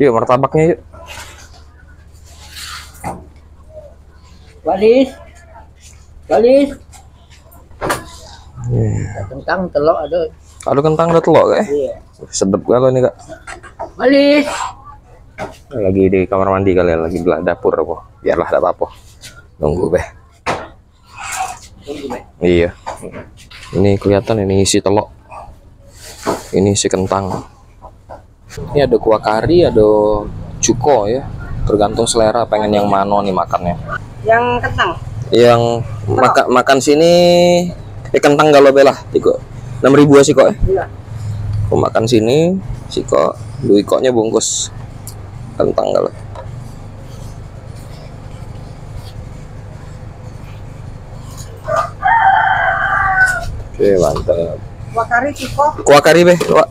Yuk martabaknya yuk. Walis. Kentang telur ada. Aduh kentang udah telur kayak. Iya. Sedep kalau ini kak. Walis. Lagi di kamar mandi kali ya, lagi di dapur apa. Biarlah ada apa-apa. Nunggu beh. Iya. Ini kelihatan ini isi telur. Ini isi kentang. Ini ada kuah kari, ada cuko ya. Tergantung selera pengen yang mana nih makannya. Yang kentang. Yang makan sini kentang galau belah tiko 6.000 sih kok. Iya. Aku makan sini sih kok duit koknya bungkus kentang galau. Oke mantap. Kuah kari cuko. Kuah kari beh, Wak.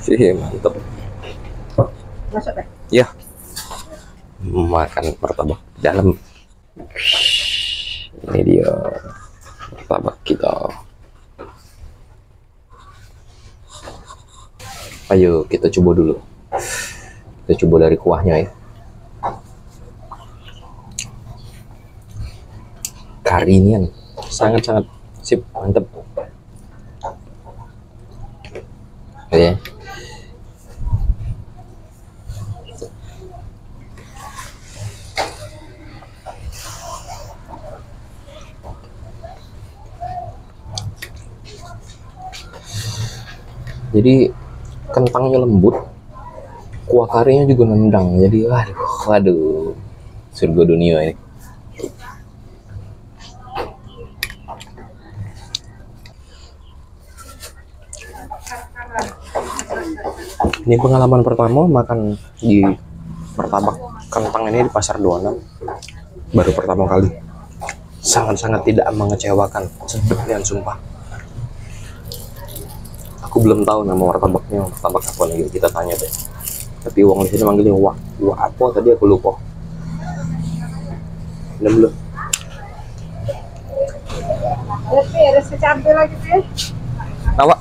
Sih mantap. Masuk deh. Ya. Makan martabak dalam. Ini dia martabak kita. Ayo kita coba dulu. Kita coba dari kuahnya ya. Karinya sangat-sangat sip, mantep. Ya. Jadi kentangnya lembut, kuah karinya juga nendang. Jadi waduh, surga dunia ini. Ini pengalaman pertama makan di martabak kentang ini di Pasar 26. Baru pertama kali. Sangat-sangat tidak mengecewakan. Sedap dan sumpah. Aku belum tahu nama martabaknya, martabak apa nih, kita tanya deh. Tapi uang di sini manggilnya wah apa tadi aku lupa. Belum belum. Ada secampe lagi sih. Awak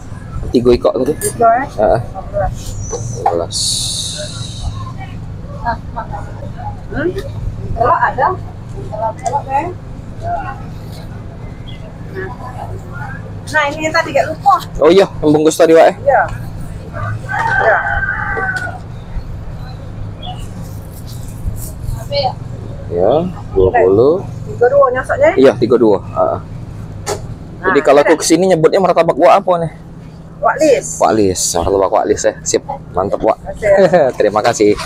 3 ikok tadi. 3 ya. Heeh. 15. Kalau ada. Kalau deh. Nah ini yang tadi gak lupa. Oh iya, yang bungkus tadi Wak. Iya. Ya. Ya, 20. 32 nyosoknya. Iya, 32. Heeh. Jadi kalau aku kesini nyebutnya martabak Wak apa nih? Waklis. Waklis, martabak Waklis ya. Sip, mantep Wak. Terima kasih.